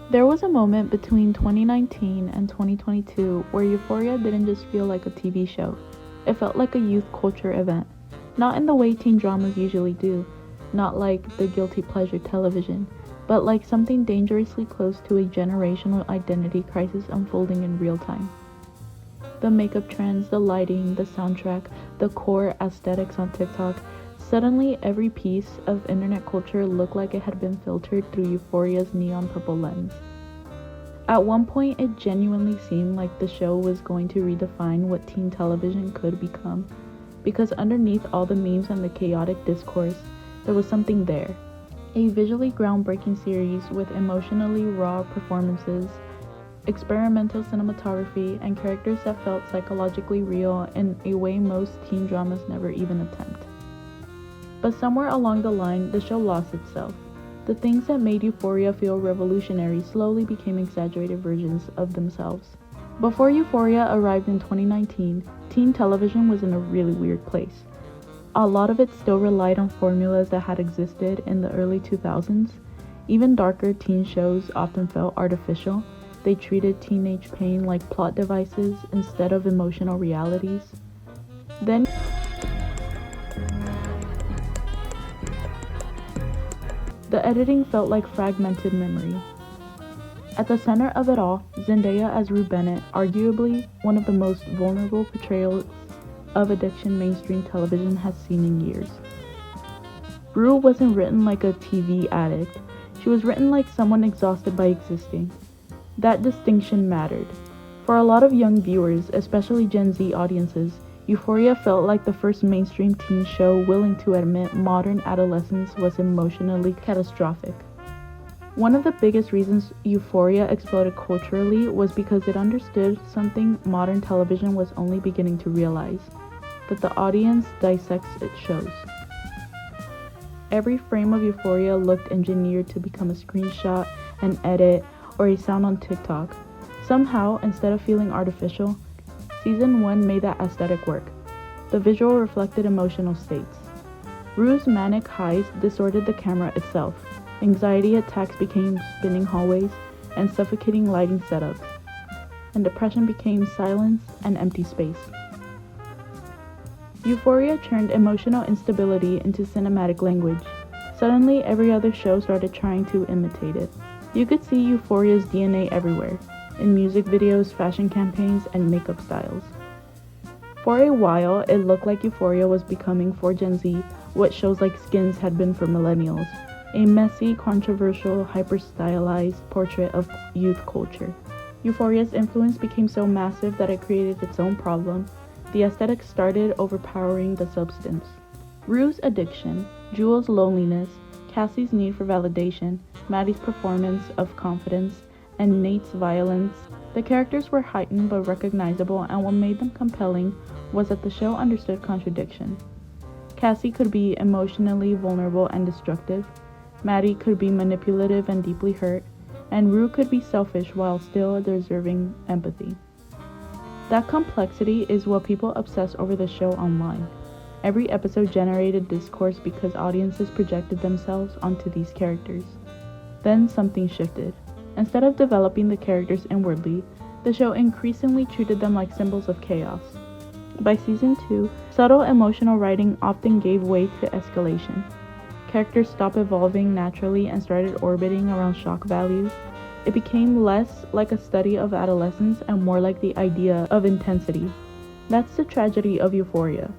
There was a moment between 2019 and 2022 where Euphoria didn't just feel like a TV show, it felt like a youth culture event. Not in the way teen dramas usually do, not like the guilty pleasure television, but like something dangerously close to a generational identity crisis unfolding in real time. The makeup trends, the lighting, the soundtrack, the core aesthetics on TikTok, suddenly every piece of internet culture looked like it had been filtered through Euphoria's neon purple lens. At one point, it genuinely seemed like the show was going to redefine what teen television could become, because underneath all the memes and the chaotic discourse, there was something there. A visually groundbreaking series with emotionally raw performances, experimental cinematography, and characters that felt psychologically real in a way most teen dramas never even attempt. But somewhere along the line, the show lost itself. The things that made Euphoria feel revolutionary slowly became exaggerated versions of themselves. Before Euphoria arrived in 2019, teen television was in a really weird place. A lot of it still relied on formulas that had existed in the early 2000s. Even darker teen shows often felt artificial. They treated teenage pain like plot devices instead of emotional realities. Then the editing felt like fragmented memory. At the center of it all, Zendaya as Rue Bennett, arguably one of the most vulnerable portrayals of addiction mainstream television has seen in years. Rue wasn't written like a TV addict, she was written like someone exhausted by existing. That distinction mattered. For a lot of young viewers, especially Gen Z audiences, Euphoria felt like the first mainstream teen show willing to admit modern adolescence was emotionally catastrophic. One of the biggest reasons Euphoria exploded culturally was because it understood something modern television was only beginning to realize, that the audience dissects its shows. Every frame of Euphoria looked engineered to become a screenshot, an edit, or a sound on TikTok. Somehow, instead of feeling artificial, Season 1 made that aesthetic work. The visual reflected emotional states. Rue's manic highs distorted the camera itself. Anxiety attacks became spinning hallways and suffocating lighting setups. And depression became silence and empty space. Euphoria turned emotional instability into cinematic language. Suddenly, every other show started trying to imitate it. You could see Euphoria's DNA everywhere, in music videos, fashion campaigns, and makeup styles. For a while, it looked like Euphoria was becoming for Gen Z what shows like Skins had been for millennials, a messy, controversial, hyper-stylized portrait of youth culture. Euphoria's influence became so massive that it created its own problem. The aesthetic started overpowering the substance. Rue's addiction, Jewel's loneliness, Cassie's need for validation, Maddie's performance of confidence, and Nate's violence. The characters were heightened but recognizable, and what made them compelling was that the show understood contradiction. Cassie could be emotionally vulnerable and destructive, Maddie could be manipulative and deeply hurt, and Rue could be selfish while still deserving empathy. That complexity is what people obsess over the show online. Every episode generated discourse because audiences projected themselves onto these characters. Then something shifted. Instead of developing the characters inwardly, the show increasingly treated them like symbols of chaos. By season 2, subtle emotional writing often gave way to escalation. Characters stopped evolving naturally and started orbiting around shock value. It became less like a study of adolescence and more like the idea of intensity. That's the tragedy of Euphoria.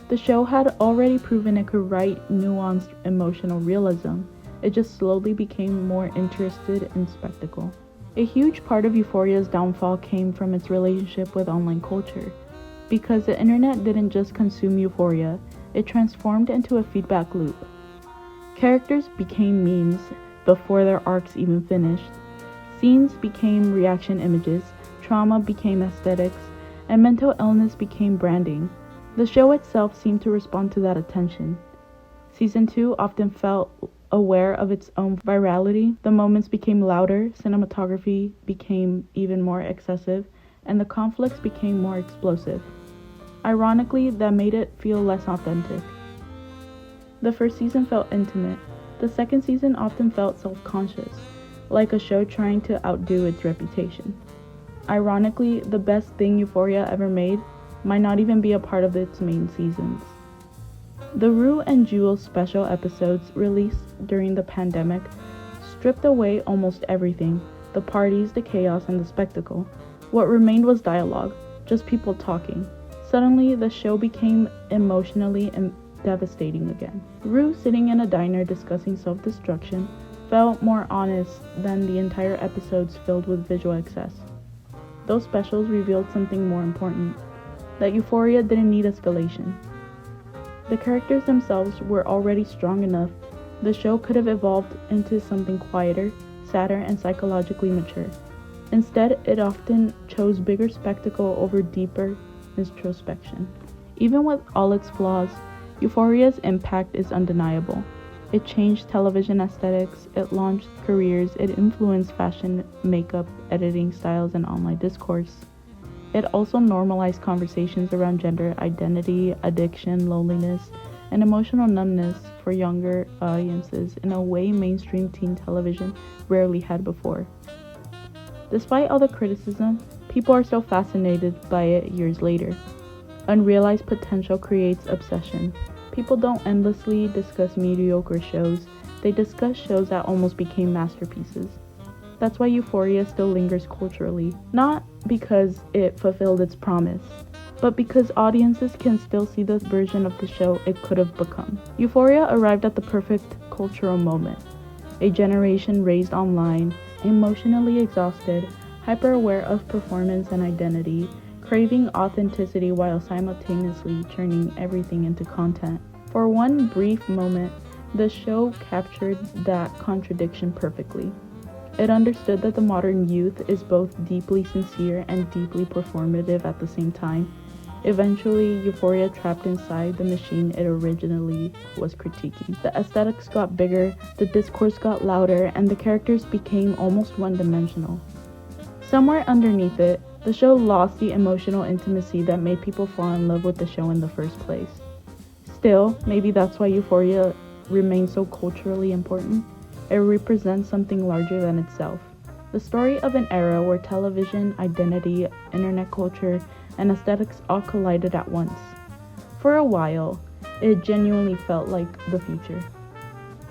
The show had already proven it could write nuanced emotional realism. It just slowly became more interested in spectacle. A huge part of Euphoria's downfall came from its relationship with online culture. Because the internet didn't just consume Euphoria, it transformed into a feedback loop. Characters became memes before their arcs even finished. Scenes became reaction images, trauma became aesthetics, and mental illness became branding. The show itself seemed to respond to that attention. Season 2 often felt aware of its own virality. The moments became louder, cinematography became even more excessive, and the conflicts became more explosive. Ironically, that made it feel less authentic. The first season felt intimate. The second season often felt self-conscious, like a show trying to outdo its reputation. Ironically, the best thing Euphoria ever made might not even be a part of its main seasons. The Rue and Jewel special episodes released during the pandemic stripped away almost everything: the parties, the chaos, and the spectacle. What remained was dialogue, just people talking. Suddenly, the show became emotionally devastating again. Rue sitting in a diner discussing self-destruction felt more honest than the entire episodes filled with visual excess. Those specials revealed something more important, that Euphoria didn't need escalation. The characters themselves were already strong enough. The show could have evolved into something quieter, sadder, and psychologically mature. Instead, it often chose bigger spectacle over deeper introspection. Even with all its flaws, Euphoria's impact is undeniable. It changed television aesthetics, it launched careers, it influenced fashion, makeup, editing styles, and online discourse. It also normalized conversations around gender identity, addiction, loneliness, and emotional numbness for younger audiences in a way mainstream teen television rarely had before. Despite all the criticism, people are still fascinated by it years later. Unrealized potential creates obsession. People don't endlessly discuss mediocre shows, they discuss shows that almost became masterpieces. That's why Euphoria still lingers culturally, not because it fulfilled its promise, but because audiences can still see the version of the show it could have become. Euphoria arrived at the perfect cultural moment. A generation raised online, emotionally exhausted, hyper-aware of performance and identity, craving authenticity while simultaneously turning everything into content. For one brief moment, the show captured that contradiction perfectly. It understood that the modern youth is both deeply sincere and deeply performative at the same time. Eventually, Euphoria trapped inside the machine it originally was critiquing. The aesthetics got bigger, the discourse got louder, and the characters became almost one-dimensional. Somewhere underneath it, the show lost the emotional intimacy that made people fall in love with the show in the first place. Still, maybe that's why Euphoria remains so culturally important. It represents something larger than itself. The story of an era where television, identity, internet culture, and aesthetics all collided at once. For a while, it genuinely felt like the future.